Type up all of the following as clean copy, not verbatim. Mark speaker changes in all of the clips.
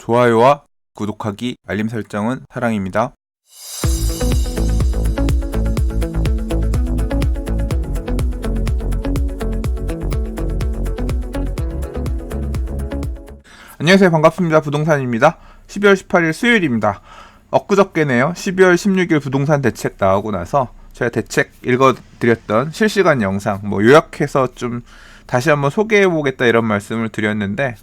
Speaker 1: 좋아요와 구독하기, 알림 설정은 사랑입니다. 안녕하세요. 반갑습니다. 부동산입니다. 12월 18일 수요일입니다. 엊그저께네요. 12월 16일 부동산 대책 나오고 나서 제가 대책 읽어드렸던 실시간 영상 요약해서 좀 다시 한번 소개해보겠다 이런 말씀을 드렸는데,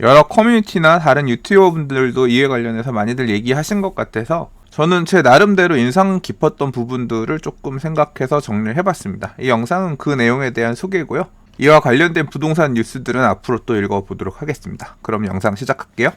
Speaker 1: 여러 커뮤니티나 다른 유튜버 분들도 이에 관련해서 많이들 얘기하신 것 같아서 저는 제 나름대로 인상 깊었던 부분들을 조금 생각해서 정리를 해봤습니다. 이 영상은 그 내용에 대한 소개고요. 이와 관련된 부동산 뉴스들은 앞으로 또 읽어보도록 하겠습니다. 그럼 영상 시작할게요.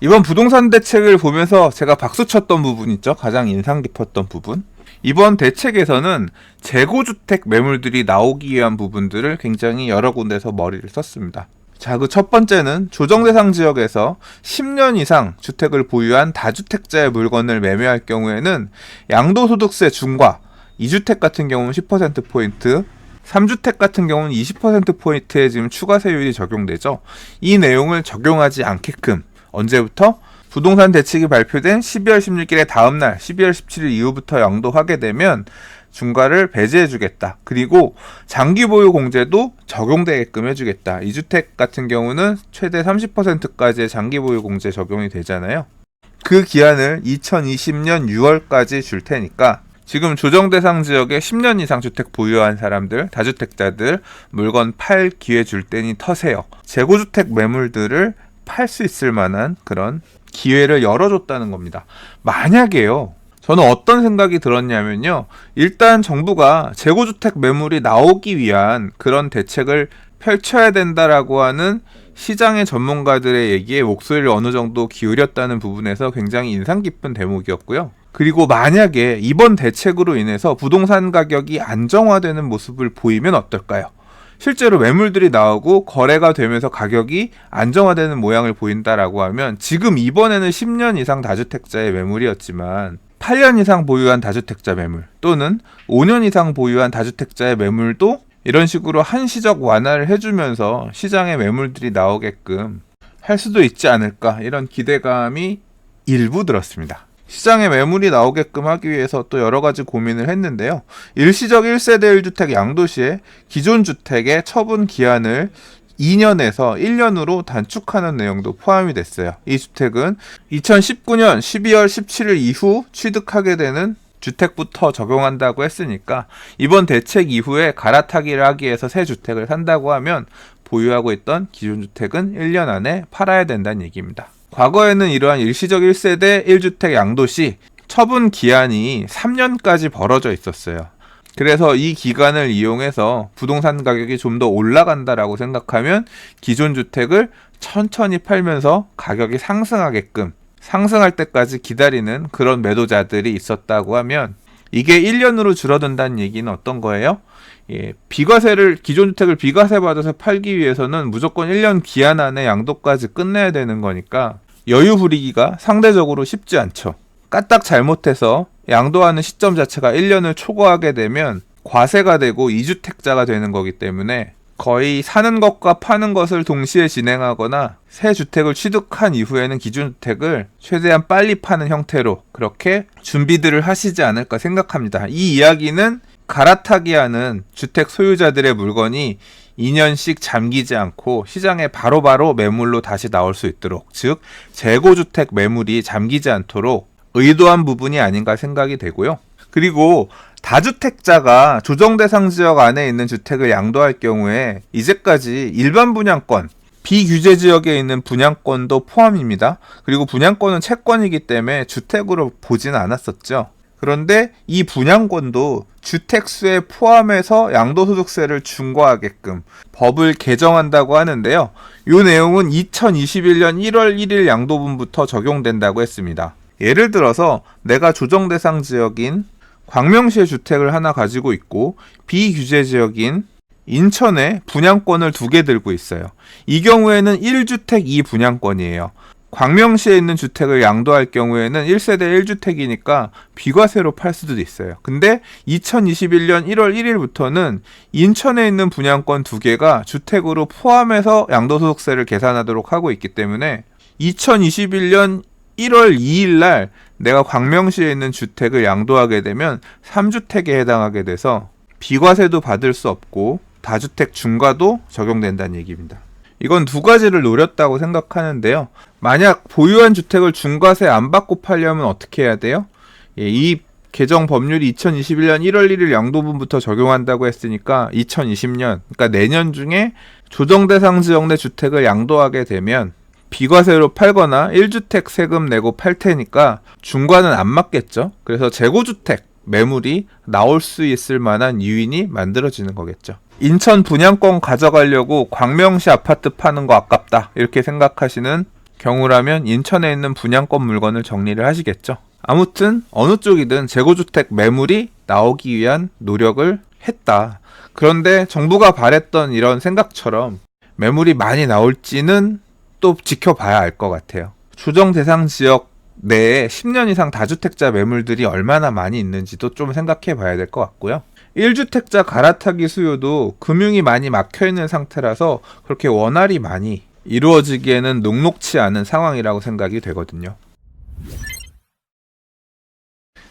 Speaker 1: 이번 부동산 대책을 보면서 제가 박수쳤던 부분 있죠? 가장 인상 깊었던 부분. 이번 대책에서는 재고주택 매물들이 나오기 위한 부분들을 굉장히 여러 군데서 머리를 썼습니다. 자, 그 첫 번째는 조정대상 지역에서 10년 이상 주택을 보유한 다주택자의 물건을 매매할 경우에는 양도소득세 중과 2주택 같은 경우는 10%포인트, 3주택 같은 경우는 20%포인트의 지금 추가세율이 적용되죠. 이 내용을 적용하지 않게끔 언제부터? 부동산 대책이 발표된 12월 16일의 다음날 12월 17일 이후부터 양도하게 되면 중과를 배제해주겠다. 그리고 장기보유 공제도 적용되게끔 해주겠다. 2주택 같은 경우는 최대 30%까지의 장기보유 공제 적용이 되잖아요. 그 기한을 2020년 6월까지 줄 테니까 지금 조정대상 지역에 10년 이상 주택 보유한 사람들, 다주택자들 물건 팔 기회 줄 테니 터세요. 재고주택 매물들을 팔 수 있을 만한 그런 기회를 열어줬다는 겁니다. 만약에요, 저는 어떤 생각이 들었냐면요, 일단 정부가 재고주택 매물이 나오기 위한 그런 대책을 펼쳐야 된다라고 하는 시장의 전문가들의 얘기에 목소리를 어느 정도 기울였다는 부분에서 굉장히 인상 깊은 대목이었고요. 그리고 만약에 이번 대책으로 인해서 부동산 가격이 안정화되는 모습을 보이면 어떨까요? 실제로 매물들이 나오고 거래가 되면서 가격이 안정화되는 모양을 보인다라고 하면, 지금 이번에는 10년 이상 다주택자의 매물이었지만 8년 이상 보유한 다주택자 매물 또는 5년 이상 보유한 다주택자의 매물도 이런 식으로 한시적 완화를 해주면서 시장에 매물들이 나오게끔 할 수도 있지 않을까, 이런 기대감이 일부 들었습니다. 시장에 매물이 나오게끔 하기 위해서 또 여러 가지 고민을 했는데요. 일시적 1세대 1주택 양도시에 기존 주택의 처분 기한을 2년에서 1년으로 단축하는 내용도 포함이 됐어요. 이 주택은 2019년 12월 17일 이후 취득하게 되는 주택부터 적용한다고 했으니까 이번 대책 이후에 갈아타기를 하기 위해서 새 주택을 산다고 하면 보유하고 있던 기존 주택은 1년 안에 팔아야 된다는 얘기입니다. 과거에는 이러한 일시적 1세대 1주택 양도시 처분 기한이 3년까지 벌어져 있었어요. 그래서 이 기간을 이용해서 부동산 가격이 좀 더 올라간다라고 생각하면 기존 주택을 천천히 팔면서 가격이 상승하게끔, 상승할 때까지 기다리는 그런 매도자들이 있었다고 하면, 이게 1년으로 줄어든다는 얘기는 어떤 거예요? 기존 주택을 비과세 받아서 팔기 위해서는 무조건 1년 기한 안에 양도까지 끝내야 되는 거니까 여유 부리기가 상대적으로 쉽지 않죠. 까딱 잘못해서 양도하는 시점 자체가 1년을 초과하게 되면 과세가 되고 2주택자가 되는 거기 때문에 거의 사는 것과 파는 것을 동시에 진행하거나 새 주택을 취득한 이후에는 기존 주택을 최대한 빨리 파는 형태로 그렇게 준비들을 하시지 않을까 생각합니다. 이 이야기는 갈아타기하는 주택 소유자들의 물건이 2년씩 잠기지 않고 시장에 바로바로 매물로 다시 나올 수 있도록, 즉 재고주택 매물이 잠기지 않도록 의도한 부분이 아닌가 생각이 되고요. 그리고 다주택자가 조정대상 지역 안에 있는 주택을 양도할 경우에 이제까지 일반 분양권, 비규제 지역에 있는 분양권도 포함입니다. 그리고 분양권은 채권이기 때문에 주택으로 보진 않았었죠. 그런데 이 분양권도 주택수에 포함해서 양도소득세를 중과하게끔 법을 개정한다고 하는데요. 이 내용은 2021년 1월 1일 양도분부터 적용된다고 했습니다. 예를 들어서 내가 조정대상 지역인 광명시의 주택을 하나 가지고 있고 비규제 지역인 인천에 분양권을 2개 들고 있어요. 이 경우에는 1주택 2분양권이에요. 광명시에 있는 주택을 양도할 경우에는 1세대 1주택이니까 비과세로 팔 수도 있어요. 근데 2021년 1월 1일부터는 인천에 있는 분양권 2개가 주택으로 포함해서 양도소득세를 계산하도록 하고 있기 때문에 2021년 1월 2일 날 내가 광명시에 있는 주택을 양도하게 되면 3주택에 해당하게 돼서 비과세도 받을 수 없고 다주택 중과도 적용된다는 얘기입니다. 이건 두 가지를 노렸다고 생각하는데요. 만약 보유한 주택을 중과세 안 받고 팔려면 어떻게 해야 돼요? 이 개정 법률이 2021년 1월 1일 양도분부터 적용한다고 했으니까 2020년, 그러니까 내년 중에 조정대상 지역 내 주택을 양도하게 되면 비과세로 팔거나 1주택 세금 내고 팔 테니까 중과는 안 맞겠죠. 그래서 재고주택 매물이 나올 수 있을 만한 요인이 만들어지는 거겠죠. 인천 분양권 가져가려고 광명시 아파트 파는 거 아깝다 이렇게 생각하시는 경우라면 인천에 있는 분양권 물건을 정리를 하시겠죠. 아무튼 어느 쪽이든 재고주택 매물이 나오기 위한 노력을 했다. 그런데 정부가 바랬던 이런 생각처럼 매물이 많이 나올지는 또 지켜봐야 알 것 같아요. 조정 대상 지역 내에 10년 이상 다주택자 매물들이 얼마나 많이 있는지도 좀 생각해 봐야 될 것 같고요. 1주택자 갈아타기 수요도 금융이 많이 막혀있는 상태라서 그렇게 원활히 많이 이루어지기에는 녹록치 않은 상황이라고 생각이 되거든요.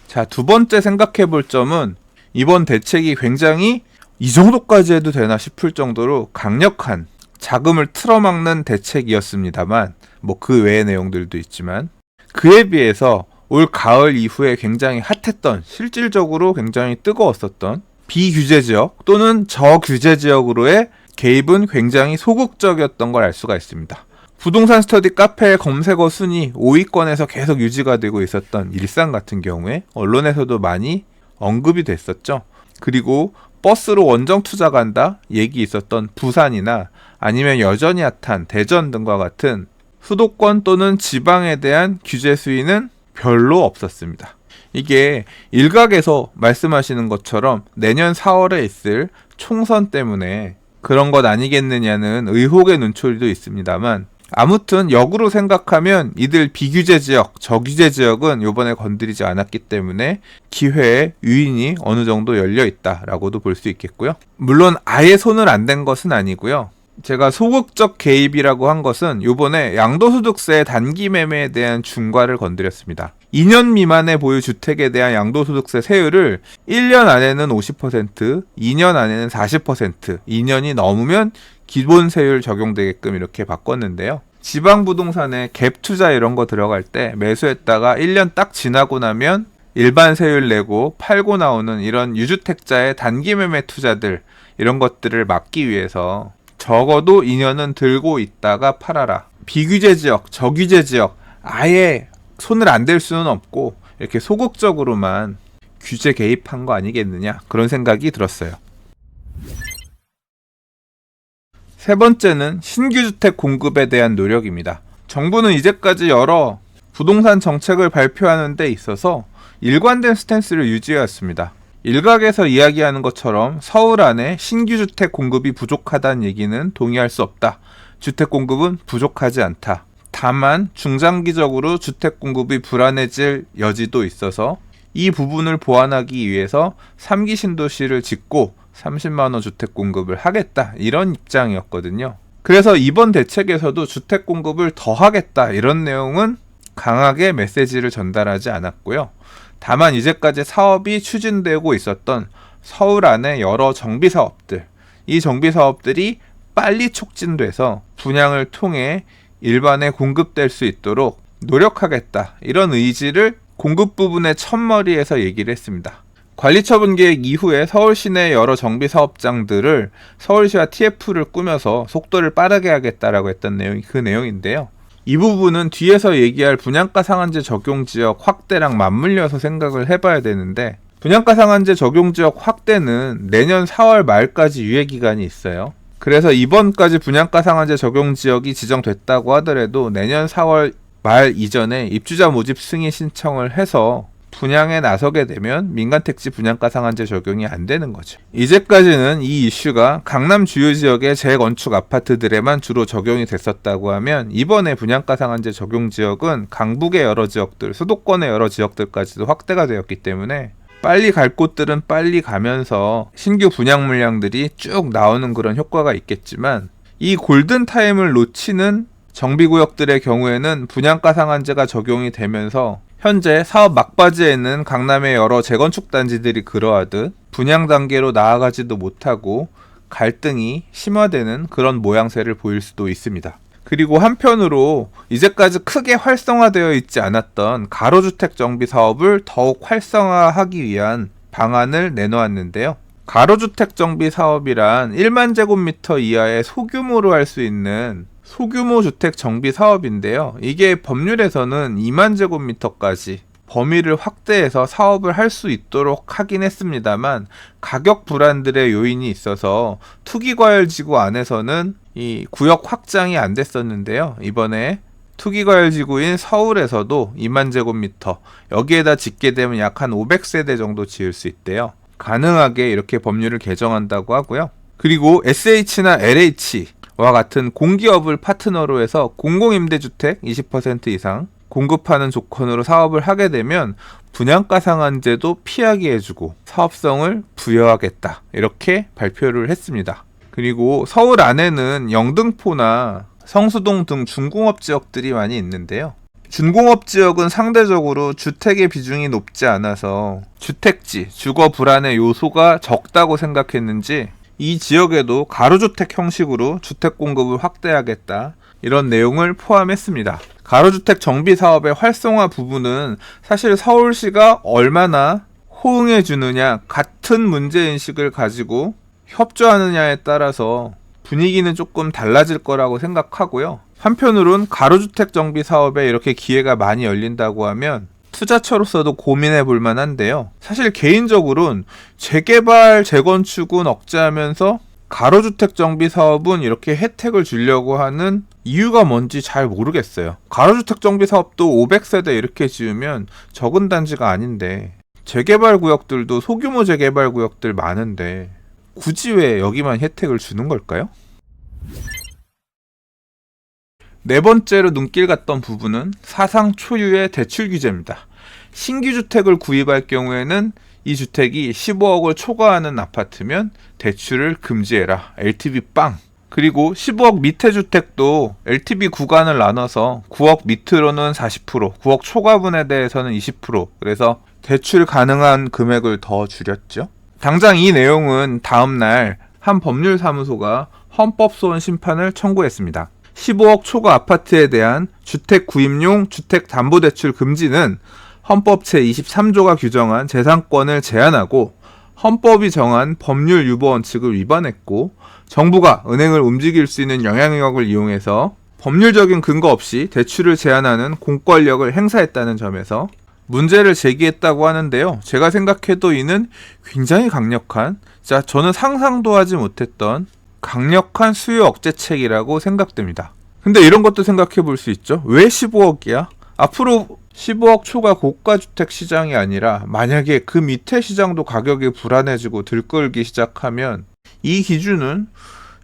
Speaker 1: 자, 두 번째 생각해 볼 점은 이번 대책이 굉장히 이 정도까지 해도 되나 싶을 정도로 강력한 자금을 틀어막는 대책이었습니다만 그 외의 내용들도 있지만 그에 비해서 올 가을 이후에 굉장히 핫했던 실질적으로 굉장히 뜨거웠었던 비규제 지역 또는 저규제 지역으로의 개입은 굉장히 소극적이었던 걸 알 수가 있습니다. 부동산 스터디 카페의 검색어 순위 5위권에서 계속 유지가 되고 있었던 일산 같은 경우에 언론에서도 많이 언급이 됐었죠. 그리고 버스로 원정 투자 간다 얘기 있었던 부산이나 아니면 여전히 핫한 대전 등과 같은 수도권 또는 지방에 대한 규제 수위는 별로 없었습니다. 이게 일각에서 말씀하시는 것처럼 내년 4월에 있을 총선 때문에 그런 것 아니겠느냐는 의혹의 눈초리도 있습니다만 아무튼 역으로 생각하면 이들 비규제 지역, 저규제 지역은 이번에 건드리지 않았기 때문에 기회의 유인이 어느 정도 열려 있다라고도 볼 수 있겠고요. 물론 아예 손을 안 댄 것은 아니고요. 제가 소극적 개입이라고 한 것은 이번에 양도소득세 단기 매매에 대한 중과를 건드렸습니다. 2년 미만의 보유 주택에 대한 양도소득세 세율을 1년 안에는 50%, 2년 안에는 40%, 2년이 넘으면 기본 세율 적용되게끔 이렇게 바꿨는데요. 지방 부동산에 갭 투자 이런 거 들어갈 때 매수했다가 1년 딱 지나고 나면 일반 세율 내고 팔고 나오는 이런 유주택자의 단기 매매 투자들 이런 것들을 막기 위해서 적어도 2년은 들고 있다가 팔아라. 비규제 지역, 저규제 지역 아예 손을 안 댈 수는 없고 이렇게 소극적으로만 규제 개입한 거 아니겠느냐 그런 생각이 들었어요. 세 번째는 신규 주택 공급에 대한 노력입니다. 정부는 이제까지 여러 부동산 정책을 발표하는 데 있어서 일관된 스탠스를 유지해왔습니다. 일각에서 이야기하는 것처럼 서울 안에 신규 주택 공급이 부족하다는 얘기는 동의할 수 없다. 주택 공급은 부족하지 않다. 다만 중장기적으로 주택 공급이 불안해질 여지도 있어서 이 부분을 보완하기 위해서 3기 신도시를 짓고 30만 원 주택 공급을 하겠다. 이런 입장이었거든요. 그래서 이번 대책에서도 주택 공급을 더 하겠다. 이런 내용은 강하게 메시지를 전달하지 않았고요. 다만 이제까지 사업이 추진되고 있었던 서울 안의 여러 정비사업들, 이 정비사업들이 빨리 촉진돼서 분양을 통해 일반에 공급될 수 있도록 노력하겠다. 이런 의지를 공급 부분의 첫머리에서 얘기를 했습니다. 관리처분계획 이후에 서울시 내 여러 정비사업장들을 서울시와 TF를 꾸며서 속도를 빠르게 하겠다라고 했던 내용이 그 내용인데요. 이 부분은 뒤에서 얘기할 분양가 상한제 적용 지역 확대랑 맞물려서 생각을 해봐야 되는데 분양가 상한제 적용 지역 확대는 내년 4월 말까지 유예 기간이 있어요. 그래서 이번까지 분양가 상한제 적용 지역이 지정됐다고 하더라도 내년 4월 말 이전에 입주자 모집 승인 신청을 해서 분양에 나서게 되면 민간택지 분양가 상한제 적용이 안 되는 거죠. 이제까지는 이 이슈가 강남 주요 지역의 재건축 아파트들에만 주로 적용이 됐었다고 하면 이번에 분양가 상한제 적용 지역은 강북의 여러 지역들, 수도권의 여러 지역들까지도 확대가 되었기 때문에 빨리 갈 곳들은 빨리 가면서 신규 분양 물량들이 쭉 나오는 그런 효과가 있겠지만 이 골든타임을 놓치는 정비구역들의 경우에는 분양가 상한제가 적용이 되면서 현재 사업 막바지에는 강남의 여러 재건축 단지들이 그러하듯 분양 단계로 나아가지도 못하고 갈등이 심화되는 그런 모양새를 보일 수도 있습니다. 그리고 한편으로 이제까지 크게 활성화되어 있지 않았던 가로주택 정비 사업을 더욱 활성화하기 위한 방안을 내놓았는데요. 가로주택 정비 사업이란 1만 제곱미터 이하의 소규모로 할 수 있는 소규모 주택 정비 사업인데요. 이게 법률에서는 2만 제곱미터까지 범위를 확대해서 사업을 할 수 있도록 하긴 했습니다만 가격 불안들의 요인이 있어서 투기과열지구 안에서는 이 구역 확장이 안 됐었는데요. 이번에 투기과열지구인 서울에서도 2만 제곱미터 여기에다 짓게 되면 약 한 500세대 정도 지을 수 있대요. 가능하게 이렇게 법률을 개정한다고 하고요. 그리고 SH나 LH와 같은 공기업을 파트너로 해서 공공임대주택 20% 이상 공급하는 조건으로 사업을 하게 되면 분양가 상한제도 피하게 해주고 사업성을 부여하겠다 이렇게 발표를 했습니다. 그리고 서울 안에는 영등포나 성수동 등 준공업 지역들이 많이 있는데요. 준공업 지역은 상대적으로 주택의 비중이 높지 않아서 주택지, 주거 불안의 요소가 적다고 생각했는지 이 지역에도 가로주택 형식으로 주택 공급을 확대하겠다 이런 내용을 포함했습니다. 가로주택 정비 사업의 활성화 부분은 사실 서울시가 얼마나 호응해 주느냐 같은 문제인식을 가지고 협조하느냐에 따라서 분위기는 조금 달라질 거라고 생각하고요. 한편으론 가로주택 정비 사업에 이렇게 기회가 많이 열린다고 하면 투자처로서도 고민해 볼 만한데요. 사실 개인적으로는 재개발, 재건축은 억제하면서 가로주택 정비 사업은 이렇게 혜택을 주려고 하는 이유가 뭔지 잘 모르겠어요. 가로주택 정비 사업도 500세대 이렇게 지으면 적은 단지가 아닌데 재개발 구역들도 소규모 재개발 구역들 많은데 굳이 왜 여기만 혜택을 주는 걸까요? 네 번째로 눈길 갔던 부분은 사상 초유의 대출 규제입니다. 신규 주택을 구입할 경우에는 이 주택이 15억을 초과하는 아파트면 대출을 금지해라. LTV 빵. 그리고 15억 밑에 주택도 LTV 구간을 나눠서 9억 밑으로는 40%, 9억 초과분에 대해서는 20%. 그래서 대출 가능한 금액을 더 줄였죠. 당장 이 내용은 다음날 한 법률사무소가 헌법소원 심판을 청구했습니다. 15억 초과 아파트에 대한 주택 구입용 주택담보대출 금지는 헌법 제23조가 규정한 재산권을 제한하고 헌법이 정한 법률 유보 원칙을 위반했고 정부가 은행을 움직일 수 있는 영향력을 이용해서 법률적인 근거 없이 대출을 제한하는 공권력을 행사했다는 점에서 문제를 제기했다고 하는데요. 제가 생각해도 이는 굉장히 강력한, 저는 상상도 하지 못했던 강력한 수요 억제책이라고 생각됩니다. 근데 이런 것도 생각해 볼 수 있죠. 왜 15억이야? 앞으로 15억 초과 고가주택 시장이 아니라 만약에 그 밑에 시장도 가격이 불안해지고 들끓기 시작하면 이 기준은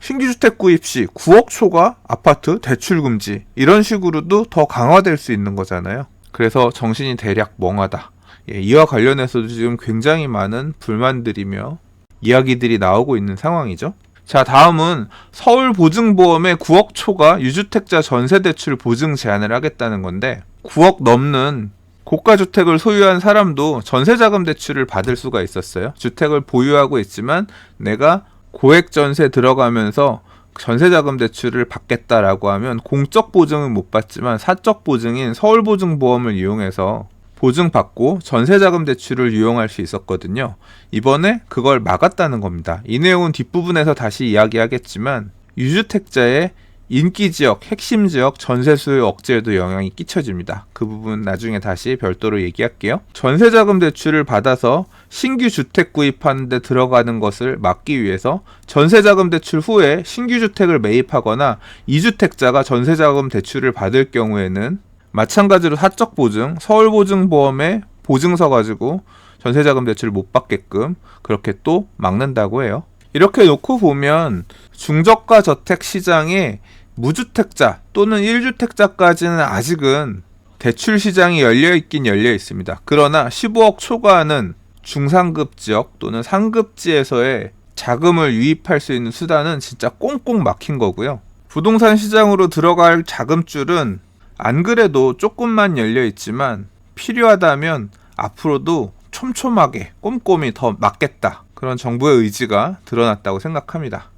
Speaker 1: 신규주택 구입 시 9억 초과 아파트 대출 금지 이런 식으로도 더 강화될 수 있는 거잖아요. 그래서 정신이 대략 멍하다. 이와 관련해서도 지금 굉장히 많은 불만들이며 이야기들이 나오고 있는 상황이죠. 자, 다음은 서울보증보험의 9억 초과 유주택자 전세대출 보증 제한을 하겠다는 건데 9억 넘는 고가주택을 소유한 사람도 전세자금 대출을 받을 수가 있었어요. 주택을 보유하고 있지만 내가 고액 전세 들어가면서 전세자금 대출을 받겠다라고 하면 공적 보증은 못 받지만 사적 보증인 서울보증보험을 이용해서 보증받고 전세자금 대출을 이용할 수 있었거든요. 이번에 그걸 막았다는 겁니다. 이 내용은 뒷부분에서 다시 이야기하겠지만 유주택자의 인기지역, 핵심지역 전세 수요 억제에도 영향이 끼쳐집니다. 그 부분 나중에 다시 별도로 얘기할게요. 전세자금 대출을 받아서 신규 주택 구입하는 데 들어가는 것을 막기 위해서 전세자금 대출 후에 신규 주택을 매입하거나 이주택자가 전세자금 대출을 받을 경우에는 마찬가지로 사적 보증, 서울보증보험의 보증서 가지고 전세자금 대출을 못 받게끔 그렇게 또 막는다고 해요. 이렇게 놓고 보면 중저가 저택 시장에 무주택자 또는 1주택자까지는 아직은 대출 시장이 열려있긴 열려있습니다. 그러나 15억 초과하는 중상급 지역 또는 상급지에서의 자금을 유입할 수 있는 수단은 진짜 꽁꽁 막힌 거고요. 부동산 시장으로 들어갈 자금줄은 안 그래도 조금만 열려 있지만 필요하다면 앞으로도 촘촘하게 꼼꼼히 더 막겠다. 그런 정부의 의지가 드러났다고 생각합니다.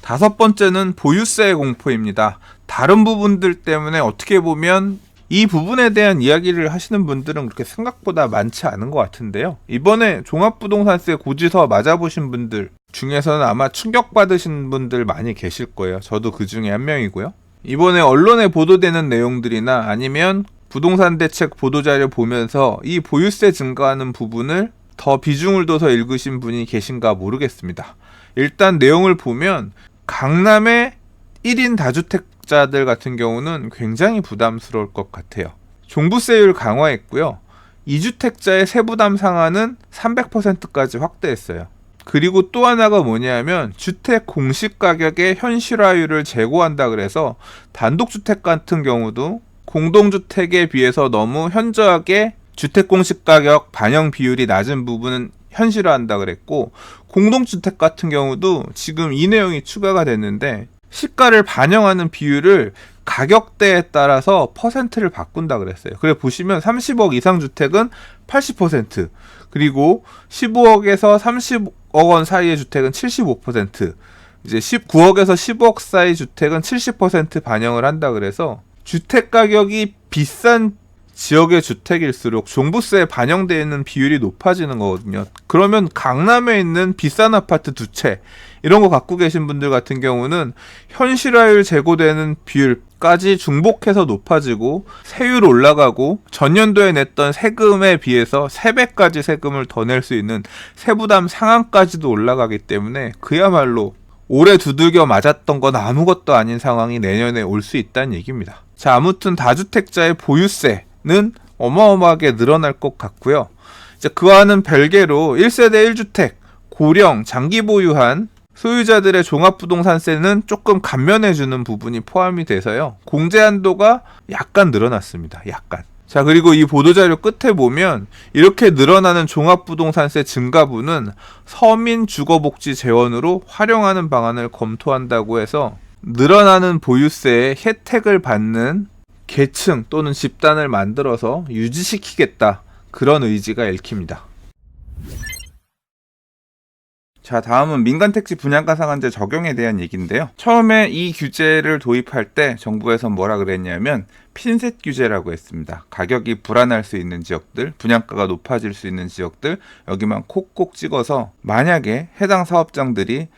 Speaker 1: 다섯 번째는 보유세 공포입니다. 다른 부분들 때문에 어떻게 보면 이 부분에 대한 이야기를 하시는 분들은 그렇게 생각보다 많지 않은 것 같은데요. 이번에 종합부동산세 고지서 맞아보신 분들 중에서는 아마 충격받으신 분들 많이 계실 거예요. 저도 그 중에 한 명이고요. 이번에 언론에 보도되는 내용들이나 아니면 부동산 대책 보도자료 보면서 이 보유세 증가하는 부분을 더 비중을 둬서 읽으신 분이 계신가 모르겠습니다. 일단 내용을 보면 강남의 1인 다주택자들 같은 경우는 굉장히 부담스러울 것 같아요. 종부세율 강화했고요. 2주택자의 세부담 상한은 300%까지 확대했어요. 그리고 또 하나가 뭐냐면 주택 공시가격의 현실화율을 제고한다 그래서 단독주택 같은 경우도 공동주택에 비해서 너무 현저하게 주택 공시가격 반영 비율이 낮은 부분은 현실화한다 그랬고, 공동주택 같은 경우도 지금 이 내용이 추가가 됐는데 시가를 반영하는 비율을 가격대에 따라서 퍼센트를 바꾼다 그랬어요. 그래 보시면 30억 이상 주택은 80%, 그리고 15억에서 30억 원 사이의 주택은 75%, 이제 19억에서 10억 사이 주택은 70% 반영을 한다 그래서 주택 가격이 비싼 지역의 주택일수록 종부세에 반영되어 있는 비율이 높아지는 거거든요. 그러면 강남에 있는 비싼 아파트 두 채 이런 거 갖고 계신 분들 같은 경우는 현실화율 제고되는 비율까지 중복해서 높아지고 세율 올라가고 전년도에 냈던 세금에 비해서 3배까지 세금을 더 낼 수 있는 세부담 상한까지도 올라가기 때문에 그야말로 올해 두들겨 맞았던 건 아무것도 아닌 상황이 내년에 올 수 있다는 얘기입니다. 자, 아무튼 다주택자의 보유세는 어마어마하게 늘어날 것 같고요. 이제 그와는 별개로 1세대 1주택, 고령, 장기 보유한 소유자들의 종합부동산세는 조금 감면해주는 부분이 포함이 돼서요. 공제 한도가 약간 늘어났습니다. 약간. 자, 그리고 이 보도자료 끝에 보면 이렇게 늘어나는 종합부동산세 증가분은 서민주거복지 재원으로 활용하는 방안을 검토한다고 해서 늘어나는 보유세의 혜택을 받는 계층 또는 집단을 만들어서 유지시키겠다, 그런 의지가 읽힙니다. 자, 다음은 민간택지 분양가 상한제 적용에 대한 얘기인데요. 처음에 이 규제를 도입할 때 정부에서 뭐라 그랬냐면 핀셋 규제라고 했습니다. 가격이 불안할 수 있는 지역들, 분양가가 높아질 수 있는 지역들, 여기만 콕콕 찍어서 만약에 해당 사업장들이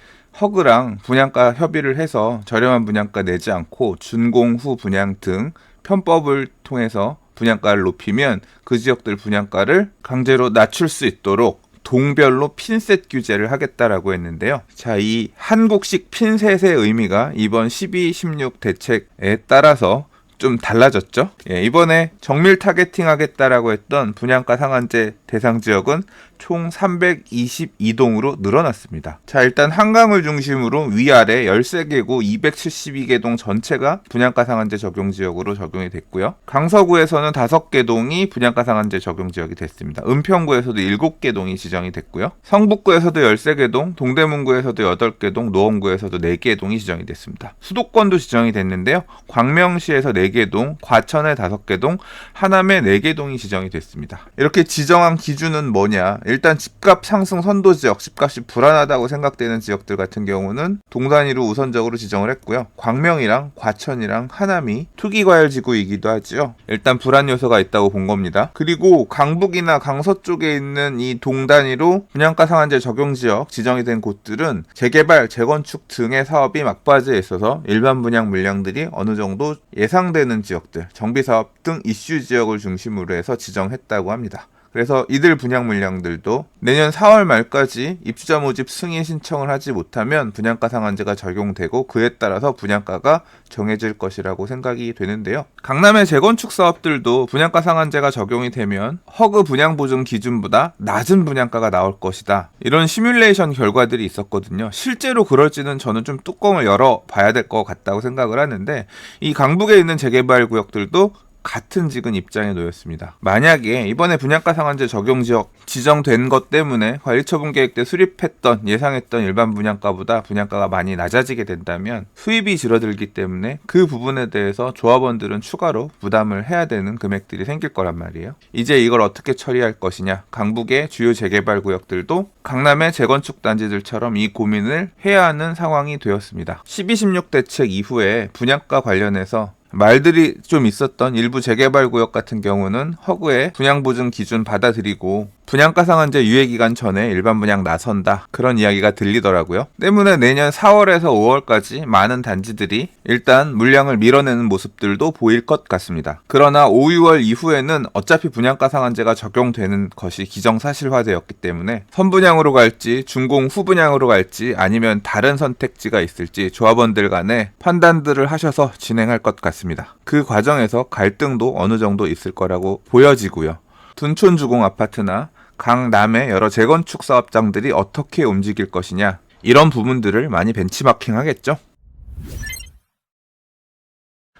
Speaker 1: 허그랑 분양가 협의를 해서 저렴한 분양가 내지 않고 준공 후 분양 등 편법을 통해서 분양가를 높이면 그 지역들 분양가를 강제로 낮출 수 있도록 동별로 핀셋 규제를 하겠다라고 했는데요. 자, 이 한국식 핀셋의 의미가 이번 12.16 대책에 따라서 좀 달라졌죠. 예, 이번에 정밀 타겟팅 하겠다라고 했던 분양가 상한제 대상 지역은 총 322동으로 늘어났습니다. 자, 일단 한강을 중심으로 위아래 13개구 272개 동 전체가 분양가 상한제 적용 지역으로 적용이 됐고요. 강서구에서는 5개 동이 분양가 상한제 적용 지역이 됐습니다. 은평구에서도 7개 동이 지정이 됐고요. 성북구에서도 13개 동, 동대문구에서도 8개 동, 노원구에서도 4개 동이 지정이 됐습니다. 수도권도 지정이 됐는데요. 광명시에서 4개 동, 과천에 5개 동, 하남에 4개 동이 지정이 됐습니다. 이렇게 지정한 기준은 뭐냐? 일단 집값 상승 선도 지역, 집값이 불안하다고 생각되는 지역들 같은 경우는 동단위로 우선적으로 지정을 했고요. 광명이랑 과천이랑 하남이 투기과열지구이기도 하죠. 일단 불안 요소가 있다고 본 겁니다. 그리고 강북이나 강서 쪽에 있는 이 동단위로 분양가 상한제 적용 지역 지정이 된 곳들은 재개발, 재건축 등의 사업이 막바지에 있어서 일반 분양 물량들이 어느 정도 예상되는 지역들, 정비사업 등 이슈 지역을 중심으로 해서 지정했다고 합니다. 그래서 이들 분양 물량들도 내년 4월 말까지 입주자 모집 승인 신청을 하지 못하면 분양가 상한제가 적용되고 그에 따라서 분양가가 정해질 것이라고 생각이 되는데요. 강남의 재건축 사업들도 분양가 상한제가 적용이 되면 허그 분양 보증 기준보다 낮은 분양가가 나올 것이다. 이런 시뮬레이션 결과들이 있었거든요. 실제로 그럴지는 저는 좀 뚜껑을 열어 봐야 될 것 같다고 생각을 하는데, 이 강북에 있는 재개발 구역들도 같은 지금 입장에 놓였습니다. 만약에 이번에 분양가 상한제 적용 지역 지정된 것 때문에 관리처분 계획 때 수립했던 예상했던 일반 분양가보다 분양가가 많이 낮아지게 된다면 수입이 줄어들기 때문에 그 부분에 대해서 조합원들은 추가로 부담을 해야 되는 금액들이 생길 거란 말이에요. 이제 이걸 어떻게 처리할 것이냐. 강북의 주요 재개발 구역들도 강남의 재건축 단지들처럼 이 고민을 해야 하는 상황이 되었습니다. 12.16 대책 이후에 분양가 관련해서 말들이 좀 있었던 일부 재개발 구역 같은 경우는 허그의 분양보증 기준 받아들이고 분양가 상한제 유예기간 전에 일반 분양 나선다, 그런 이야기가 들리더라고요. 때문에 내년 4월에서 5월까지 많은 단지들이 일단 물량을 밀어내는 모습들도 보일 것 같습니다. 그러나 5, 6월 이후에는 어차피 분양가 상한제가 적용되는 것이 기정사실화되었기 때문에 선분양으로 갈지 준공 후분양으로 갈지 아니면 다른 선택지가 있을지 조합원들 간에 판단들을 하셔서 진행할 것 같습니다. 그 과정에서 갈등도 어느 정도 있을 거라고 보여지고요. 둔촌 주공 아파트나 강남의 여러 재건축 사업장들이 어떻게 움직일 것이냐, 이런 부분들을 많이 벤치마킹 하겠죠.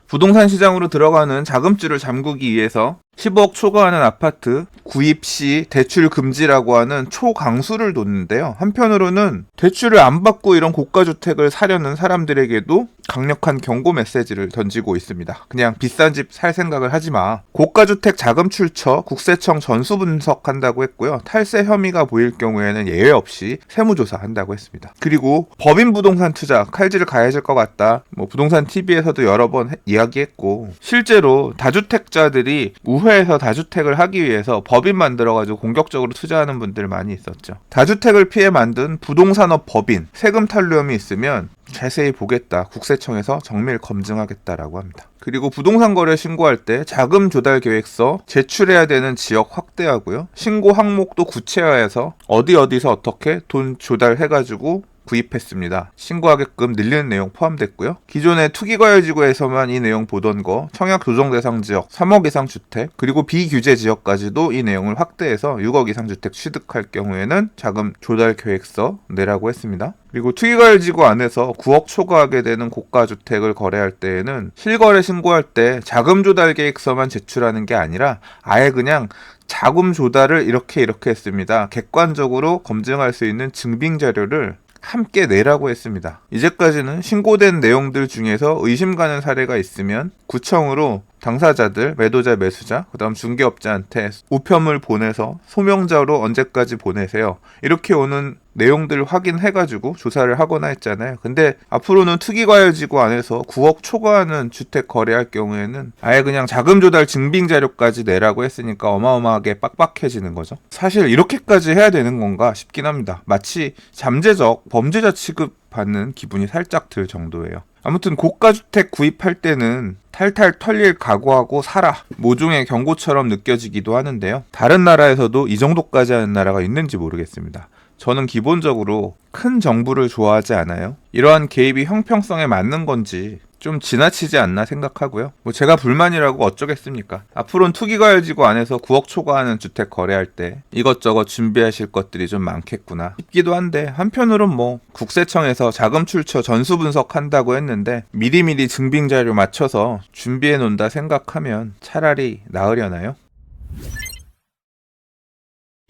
Speaker 1: 부동산 시장으로 들어가는 자금줄을 잠그기 위해서 10억 초과하는 아파트 구입 시 대출 금지라고 하는 초강수를 뒀는데요. 한편으로는 대출을 안 받고 이런 고가주택을 사려는 사람들에게도 강력한 경고 메시지를 던지고 있습니다. 그냥 비싼 집 살 생각을 하지 마. 고가주택 자금 출처 국세청 전수 분석한다고 했고요. 탈세 혐의가 보일 경우에는 예외 없이 세무조사 한다고 했습니다. 그리고 법인 부동산 투자 칼질을 가해질 것 같다. 부동산 TV에서도 여러 번 이야기했고, 실제로 다주택자들이 우회해서 다주택을 하기 위해서 법인 만들어가지고 공격적으로 투자하는 분들 많이 있었죠. 다주택을 피해 만든 부동산업 법인 세금 탈루염이 있으면 자세히 보겠다, 국세청에서 정밀 검증하겠다라고 합니다. 그리고 부동산 거래 신고할 때 자금 조달 계획서 제출해야 되는 지역 확대하고요. 신고 항목도 구체화해서 어디서 어떻게 돈 조달해가지고 구입했습니다. 신고하게끔 늘리는 내용 포함됐고요. 기존의 투기과열지구에서만 이 내용 보던 거 청약 조정 대상 지역 3억 이상 주택, 그리고 비규제 지역까지도 이 내용을 확대해서 6억 이상 주택 취득할 경우에는 자금 조달 계획서 내라고 했습니다. 그리고 투기과열지구 안에서 9억 초과하게 되는 고가주택을 거래할 때에는 실거래 신고할 때 자금 조달 계획서만 제출하는 게 아니라 아예 그냥 자금 조달을 이렇게 했습니다, 객관적으로 검증할 수 있는 증빙 자료를 함께 내라고 했습니다. 이제까지는 신고된 내용들 중에서 의심 가는 사례가 있으면 구청으로 당사자들, 매도자, 매수자, 그 다음 중개업자한테 우편물 보내서 소명자로 언제까지 보내세요, 이렇게 오는 내용들 확인해가지고 조사를 하거나 했잖아요. 근데 앞으로는 투기과열지구 안에서 9억 초과하는 주택 거래할 경우에는 아예 그냥 자금 조달 증빙 자료까지 내라고 했으니까 어마어마하게 빡빡해지는 거죠. 사실 이렇게까지 해야 되는 건가 싶긴 합니다. 마치 잠재적 범죄자 취급받는 기분이 살짝 들 정도예요. 아무튼 고가주택 구입할 때는 탈탈 털릴 각오하고 사라, 모종의 경고처럼 느껴지기도 하는데요. 다른 나라에서도 이 정도까지 하는 나라가 있는지 모르겠습니다. 저는 기본적으로 큰 정부를 좋아하지 않아요. 이러한 개입이 형평성에 맞는 건지 좀 지나치지 않나 생각하고요. 제가 불만이라고 어쩌겠습니까? 앞으로는 투기과열지구 안에서 9억 초과하는 주택 거래할 때 이것저것 준비하실 것들이 좀 많겠구나 싶기도 한데, 한편으론 국세청에서 자금 출처 전수 분석한다고 했는데 미리미리 증빙 자료 맞춰서 준비해 놓는다 생각하면 차라리 나으려나요?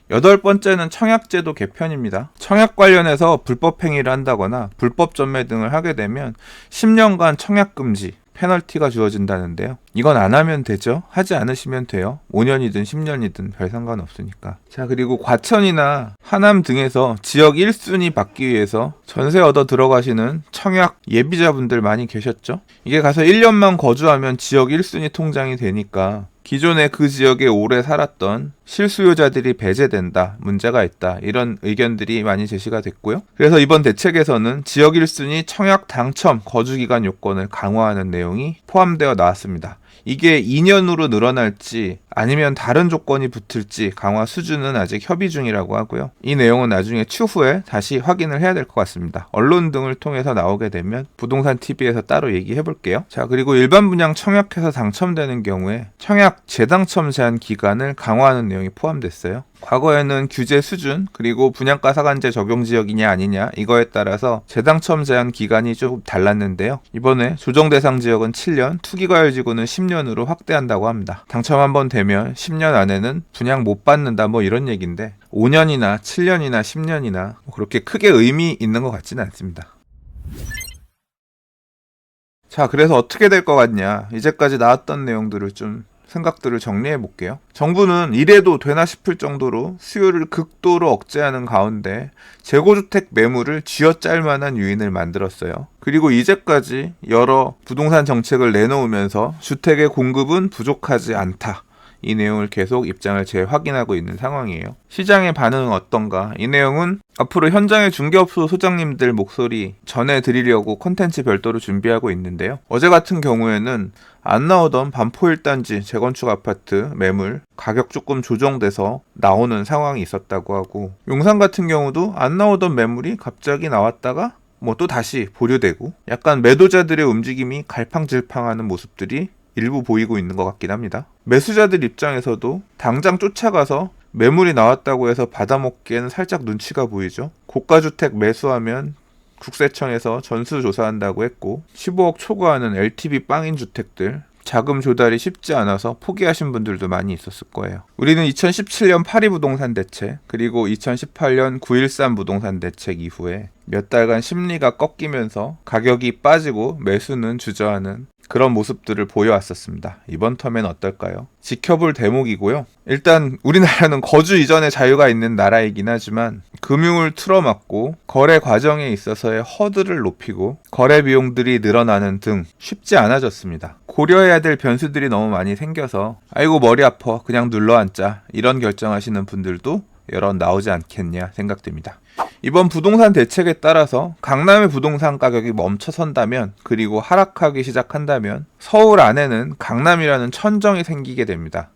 Speaker 1: 8번째는 청약제도 개편입니다. 청약 관련해서 불법 행위를 한다거나 불법 전매 등을 하게 되면 10년간 청약 금지, 페널티가 주어진다는데요. 이건 안 하면 되죠. 하지 않으시면 돼요. 5년이든 10년이든 별 상관없으니까. 자, 그리고 과천이나 하남 등에서 지역 1순위 받기 위해서 전세 얻어 들어가시는 청약 예비자분들 많이 계셨죠. 이게 가서 1년만 거주하면 지역 1순위 통장이 되니까 기존에 그 지역에 오래 살았던 실수요자들이 배제된다, 문제가 있다, 이런 의견들이 많이 제시가 됐고요. 그래서 이번 대책에서는 지역 1순위 청약 당첨 거주기간 요건을 강화하는 내용이 포함되어 나왔습니다. 이게 2년으로 늘어날지 아니면 다른 조건이 붙을지 강화 수준은 아직 협의 중이라고 하고요. 이 내용은 나중에 추후에 다시 확인을 해야 될 것 같습니다. 언론 등을 통해서 나오게 되면 부동산 TV에서 따로 얘기해 볼게요. 자, 그리고 일반 분양 청약해서 당첨되는 경우에 청약 재당첨 제한 기간을 강화하는 내용이 포함됐어요. 과거에는 규제 수준 그리고 분양가 상한제 적용 지역이냐 아니냐 이거에 따라서 재당첨 제한 기간이 좀 달랐는데요. 이번에 조정 대상 지역은 7년, 투기과열지구는 10년으로 확대한다고 합니다. 당첨 한번 되면 10년 안에는 분양 못 받는다 뭐 이런 얘기인데 5년이나 7년이나 10년이나 그렇게 크게 의미 있는 것 같지는 않습니다. 자, 그래서 어떻게 될 것 같냐. 이제까지 나왔던 내용들을 좀 생각들을 정리해 볼게요. 정부는 이래도 되나 싶을 정도로 수요를 극도로 억제하는 가운데 재고주택 매물을 쥐어짤 만한 유인을 만들었어요. 그리고 이제까지 여러 부동산 정책을 내놓으면서 주택의 공급은 부족하지 않다. 이 내용을 계속 입장을 재확인하고 있는 상황이에요. 시장의 반응은 어떤가? 이 내용은 앞으로 현장의 중개업소 소장님들 목소리 전해드리려고 콘텐츠 별도로 준비하고 있는데요. 어제 같은 경우에는 안 나오던 반포 1단지 재건축 아파트 매물 가격 조금 조정돼서 나오는 상황이 있었다고 하고, 용산 같은 경우도 안 나오던 매물이 갑자기 나왔다가 또 다시 보류되고, 약간 매도자들의 움직임이 갈팡질팡하는 모습들이 일부 보이고 있는 것 같긴 합니다. 매수자들 입장에서도 당장 쫓아가서 매물이 나왔다고 해서 받아먹기에는 살짝 눈치가 보이죠. 고가주택 매수하면 국세청에서 전수조사한다고 했고, 15억 초과하는 LTV 빵인 주택들 자금 조달이 쉽지 않아서 포기하신 분들도 많이 있었을 거예요. 우리는 2017년 파리 부동산 대책, 그리고 2018년 9.13 부동산 대책 이후에 몇 달간 심리가 꺾이면서 가격이 빠지고 매수는 주저하는 그런 모습들을 보여왔었습니다. 이번 텀엔 어떨까요? 지켜볼 대목이고요. 일단 우리나라는 거주 이전의 자유가 있는 나라이긴 하지만 금융을 틀어막고 거래 과정에 있어서의 허들을 높이고 거래 비용들이 늘어나는 등 쉽지 않아졌습니다. 고려해야 될 변수들이 너무 많이 생겨서 아이고 머리 아파 그냥 눌러앉자 이런 결정하시는 분들도 여러 나오지 않겠냐 생각됩니다. 이번 부동산 대책에 따라서 강남의 부동산 가격이 멈춰선다면, 그리고 하락하기 시작한다면 서울 안에는 강남이라는 천정이 생기게 됩니다.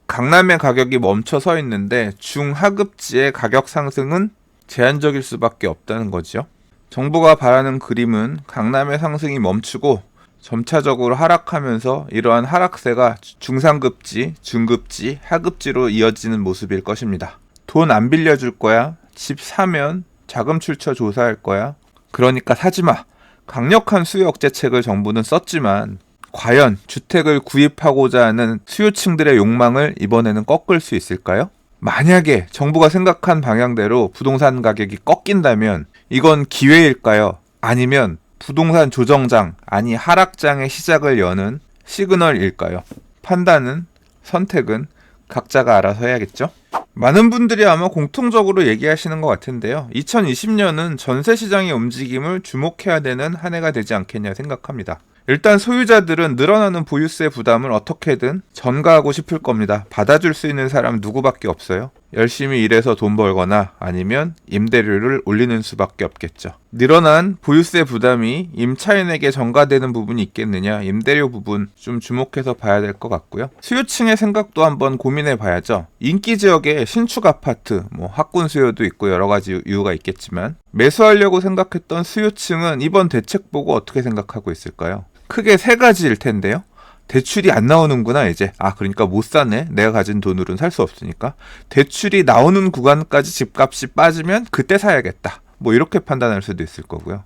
Speaker 1: 강남의 가격이 멈춰서 있는데 중하급지의 가격 상승은 제한적일 수밖에 없다는 거죠. 정부가 바라는 그림은 강남의 상승이 멈추고 점차적으로 하락하면서 이러한 하락세가 중상급지, 중급지, 하급지로 이어지는 모습일 것입니다. 돈 안 빌려줄 거야? 집 사면 자금 출처 조사할 거야? 그러니까 사지마. 강력한 수요 억제책을 정부는 썼지만 과연 주택을 구입하고자 하는 수요층들의 욕망을 이번에는 꺾을 수 있을까요? 만약에 정부가 생각한 방향대로 부동산 가격이 꺾인다면 이건 기회일까요? 아니면 부동산 조정장, 아니 하락장의 시작을 여는 시그널일까요? 판단은, 선택은 각자가 알아서 해야겠죠? 많은 분들이 아마 공통적으로 얘기하시는 것 같은데요. 2020년은 전세시장의 움직임을 주목해야 되는 한 해가 되지 않겠냐 생각합니다. 일단 소유자들은 늘어나는 보유세 부담을 어떻게든 전가하고 싶을 겁니다. 받아줄 수 있는 사람 누구밖에 없어요. 열심히 일해서 돈 벌거나 아니면 임대료를 올리는 수밖에 없겠죠. 늘어난 보유세 부담이 임차인에게 전가되는 부분이 있겠느냐, 임대료 부분 좀 주목해서 봐야 될 것 같고요. 수요층의 생각도 한번 고민해 봐야죠. 인기 지역의 신축 아파트, 학군 수요도 있고 여러 가지 이유가 있겠지만 매수하려고 생각했던 수요층은 이번 대책 보고 어떻게 생각하고 있을까요? 크게 세 가지일 텐데요. 대출이 안 나오는구나 이제. 그러니까 못 사네. 내가 가진 돈으로는 살 수 없으니까. 대출이 나오는 구간까지 집값이 빠지면 그때 사야겠다. 이렇게 판단할 수도 있을 거고요.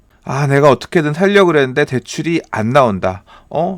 Speaker 1: 내가 어떻게든 살려고 그랬는데 대출이 안 나온다.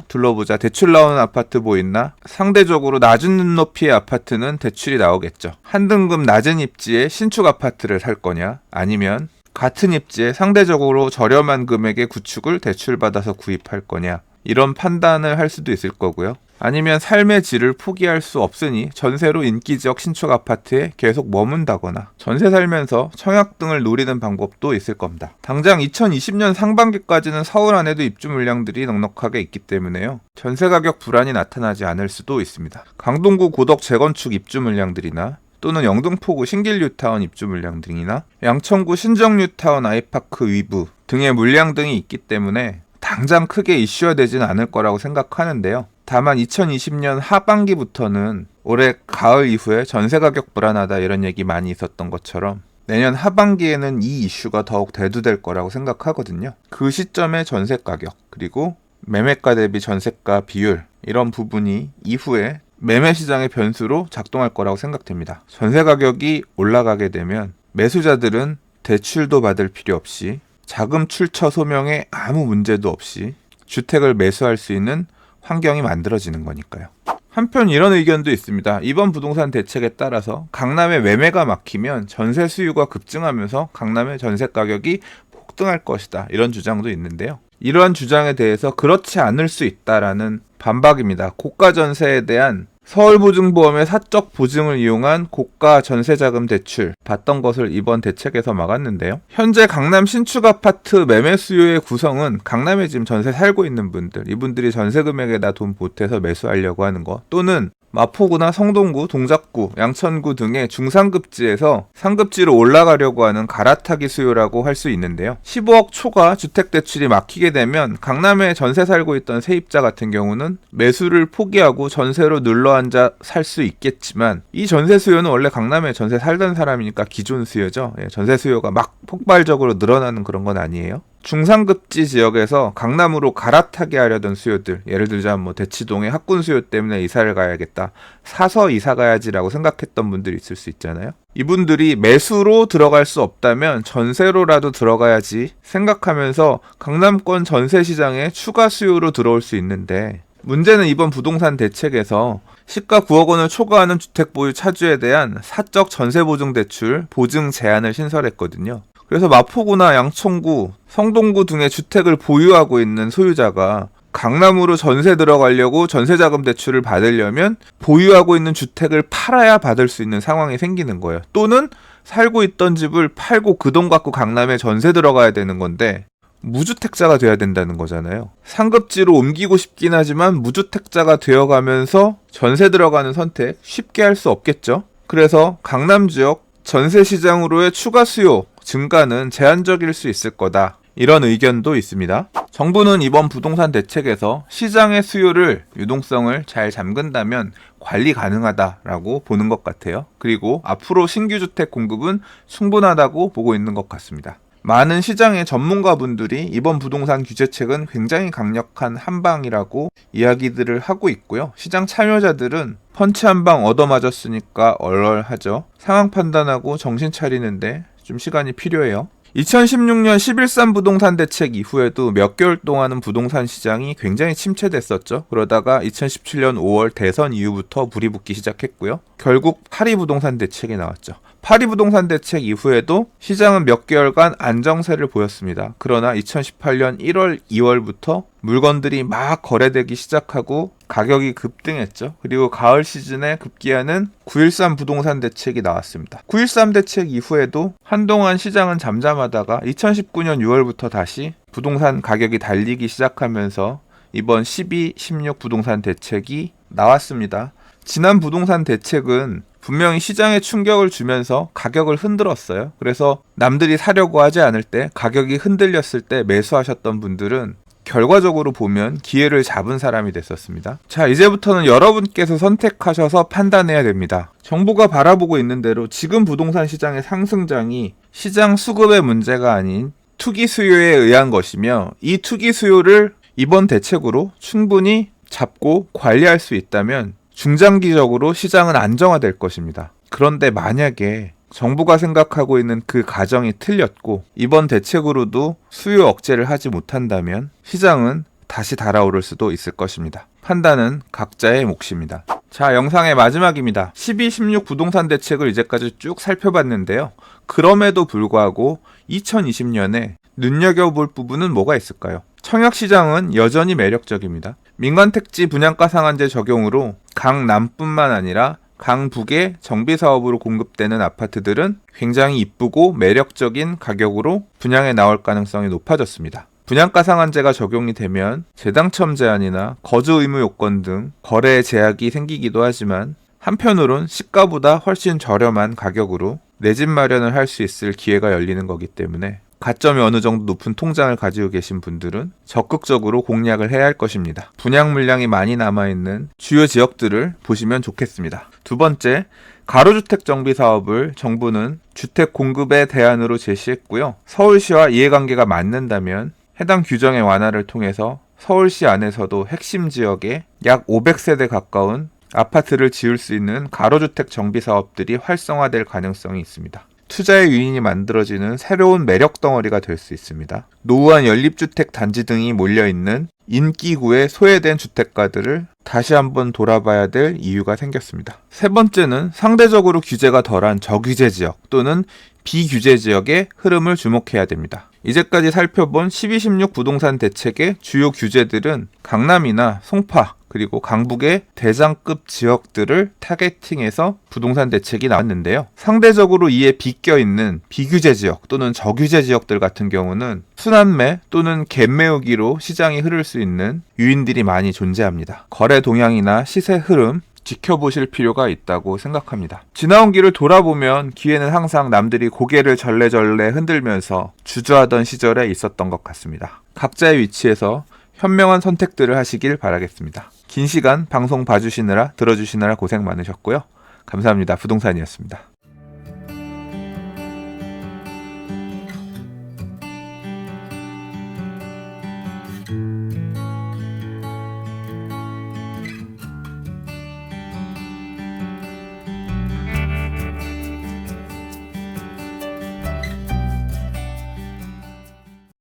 Speaker 1: 둘러보자. 대출 나오는 아파트 뭐 있나? 상대적으로 낮은 눈높이의 아파트는 대출이 나오겠죠. 한 등급 낮은 입지의 신축 아파트를 살 거냐? 아니면 같은 입지에 상대적으로 저렴한 금액의 구축을 대출받아서 구입할 거냐, 이런 판단을 할 수도 있을 거고요. 아니면 삶의 질을 포기할 수 없으니 전세로 인기지역 신축 아파트에 계속 머문다거나 전세 살면서 청약 등을 노리는 방법도 있을 겁니다. 당장 2020년 상반기까지는 서울 안에도 입주 물량들이 넉넉하게 있기 때문에요. 전세 가격 불안이 나타나지 않을 수도 있습니다. 강동구 고덕 재건축 입주 물량들이나 또는 영등포구 신길 뉴타운 입주 물량 등이나 양천구 신정 뉴타운 아이파크 위브 등의 물량 등이 있기 때문에 당장 크게 이슈화 되지는 않을 거라고 생각하는데요. 다만 2020년 하반기부터는 올해 가을 이후에 전세 가격 불안하다 이런 얘기 많이 있었던 것처럼 내년 하반기에는 이 이슈가 더욱 대두될 거라고 생각하거든요. 그 시점의 전세 가격, 그리고 매매가 대비 전세가 비율, 이런 부분이 이후에 매매 시장의 변수로 작동할 거라고 생각됩니다. 전세 가격이 올라가게 되면 매수자들은 대출도 받을 필요 없이 자금 출처 소명에 아무 문제도 없이 주택을 매수할 수 있는 환경이 만들어지는 거니까요. 한편 이런 의견도 있습니다. 이번 부동산 대책에 따라서 강남의 매매가 막히면 전세 수요가 급증하면서 강남의 전세 가격이 폭등할 것이다. 이런 주장도 있는데요. 이러한 주장에 대해서 그렇지 않을 수 있다라는 반박입니다. 고가 전세에 대한 서울보증보험의 사적 보증을 이용한 고가 전세자금 대출 받던 것을 이번 대책에서 막았는데요. 현재 강남 신축 아파트 매매 수요의 구성은 강남에 지금 전세 살고 있는 분들, 이분들이 전세 금액에다 돈 보태서 매수하려고 하는 거, 또는 마포구나 성동구, 동작구, 양천구 등의 중상급지에서 상급지로 올라가려고 하는 갈아타기 수요라고 할 수 있는데요. 15억 초과 주택대출이 막히게 되면 강남에 전세 살고 있던 세입자 같은 경우는 매수를 포기하고 전세로 눌러앉아 살 수 있겠지만, 이 전세 수요는 원래 강남에 전세 살던 사람이니까 기존 수요죠. 전세 수요가 막 폭발적으로 늘어나는 그런 건 아니에요. 중상급지 지역에서 강남으로 갈아타게 하려던 수요들, 예를 들자면 대치동의 학군 수요 때문에 이사를 가야겠다, 사서 이사 가야지라고 생각했던 분들이 있을 수 있잖아요. 이분들이 매수로 들어갈 수 없다면 전세로라도 들어가야지 생각하면서 강남권 전세 시장에 추가 수요로 들어올 수 있는데, 문제는 이번 부동산 대책에서 시가 9억 원을 초과하는 주택 보유 차주에 대한 사적 전세 보증 대출 보증 제한을 신설했거든요. 그래서 마포구나 양천구, 성동구 등의 주택을 보유하고 있는 소유자가 강남으로 전세 들어가려고 전세자금 대출을 받으려면 보유하고 있는 주택을 팔아야 받을 수 있는 상황이 생기는 거예요. 또는 살고 있던 집을 팔고 그 돈 갖고 강남에 전세 들어가야 되는 건데 무주택자가 돼야 된다는 거잖아요. 상급지로 옮기고 싶긴 하지만 무주택자가 되어가면서 전세 들어가는 선택 쉽게 할 수 없겠죠. 그래서 강남 지역 전세 시장으로의 추가 수요 증가는 제한적일 수 있을 거다, 이런 의견도 있습니다. 정부는 이번 부동산 대책에서 시장의 수요를, 유동성을 잘 잠근다면 관리 가능하다라고 보는 것 같아요. 그리고 앞으로 신규 주택 공급은 충분하다고 보고 있는 것 같습니다. 많은 시장의 전문가분들이 이번 부동산 규제책은 굉장히 강력한 한방이라고 이야기들을 하고 있고요. 시장 참여자들은 펀치 한 방 얻어맞았으니까 얼얼하죠. 상황 판단하고 정신 차리는데 좀 시간이 필요해요. 2016년 11.3 부동산 대책 이후에도 몇 개월 동안은 부동산 시장이 굉장히 침체됐었죠. 그러다가 2017년 5월 대선 이후부터 불이 붙기 시작했고요. 결국 파리 부동산 대책이 나왔죠. 파리 부동산 대책 이후에도 시장은 몇 개월간 안정세를 보였습니다. 그러나 2018년 1월, 2월부터 물건들이 막 거래되기 시작하고 가격이 급등했죠. 그리고 가을 시즌에 급기야는 9.13 부동산 대책이 나왔습니다. 9.13 대책 이후에도 한동안 시장은 잠잠하다가 2019년 6월부터 다시 부동산 가격이 달리기 시작하면서 이번 12, 16 부동산 대책이 나왔습니다. 지난 부동산 대책은 분명히 시장에 충격을 주면서 가격을 흔들었어요. 그래서 남들이 사려고 하지 않을 때, 가격이 흔들렸을 때 매수하셨던 분들은 결과적으로 보면 기회를 잡은 사람이 됐었습니다. 자, 이제부터는 여러분께서 선택하셔서 판단해야 됩니다. 정부가 바라보고 있는 대로 지금 부동산 시장의 상승장이 시장 수급의 문제가 아닌 투기 수요에 의한 것이며, 이 투기 수요를 이번 대책으로 충분히 잡고 관리할 수 있다면 중장기적으로 시장은 안정화될 것입니다. 그런데 만약에 정부가 생각하고 있는 그 가정이 틀렸고 이번 대책으로도 수요 억제를 하지 못한다면 시장은 다시 달아오를 수도 있을 것입니다. 판단은 각자의 몫입니다. 자, 영상의 마지막입니다. 12, 16 부동산 대책을 이제까지 쭉 살펴봤는데요. 그럼에도 불구하고 2020년에 눈여겨볼 부분은 뭐가 있을까요? 청약시장은 여전히 매력적입니다. 민간택지 분양가 상한제 적용으로 강남뿐만 아니라 강북의 정비사업으로 공급되는 아파트들은 굉장히 이쁘고 매력적인 가격으로 분양에 나올 가능성이 높아졌습니다. 분양가 상한제가 적용이 되면 재당첨 제한이나 거주 의무 요건 등 거래 제약이 생기기도 하지만, 한편으론 시가보다 훨씬 저렴한 가격으로 내 집 마련을 할 수 있을 기회가 열리는 거기 때문에 가점이 어느 정도 높은 통장을 가지고 계신 분들은 적극적으로 공략을 해야 할 것입니다. 분양 물량이 많이 남아있는 주요 지역들을 보시면 좋겠습니다. 두 번째, 가로주택 정비 사업을 정부는 주택 공급의 대안으로 제시했고요. 서울시와 이해관계가 맞는다면 해당 규정의 완화를 통해서 서울시 안에서도 핵심 지역에 약 500세대 가까운 아파트를 지을 수 있는 가로주택 정비 사업들이 활성화될 가능성이 있습니다. 투자의 유인이 만들어지는 새로운 매력 덩어리가 될 수 있습니다. 노후한 연립주택 단지 등이 몰려있는 인기구의 소외된 주택가들을 다시 한번 돌아봐야 될 이유가 생겼습니다. 세 번째는 상대적으로 규제가 덜한 저규제 지역 또는 비규제 지역의 흐름을 주목해야 됩니다. 이제까지 살펴본 1216 부동산 대책의 주요 규제들은 강남이나 송파 그리고 강북의 대장급 지역들을 타겟팅해서 부동산 대책이 나왔는데요. 상대적으로 이에 비껴있는 비규제 지역 또는 저규제 지역들 같은 경우는 순환매 또는 갭매우기로 시장이 흐를 수 있는 요인들이 많이 존재합니다. 거래 동향이나 시세 흐름 지켜보실 필요가 있다고 생각합니다. 지나온 길을 돌아보면 기회는 항상 남들이 고개를 절레절레 흔들면서 주저하던 시절에 있었던 것 같습니다. 각자의 위치에서 현명한 선택들을 하시길 바라겠습니다. 긴 시간 방송 봐주시느라 들어주시느라 고생 많으셨고요. 감사합니다. 부동산이었습니다.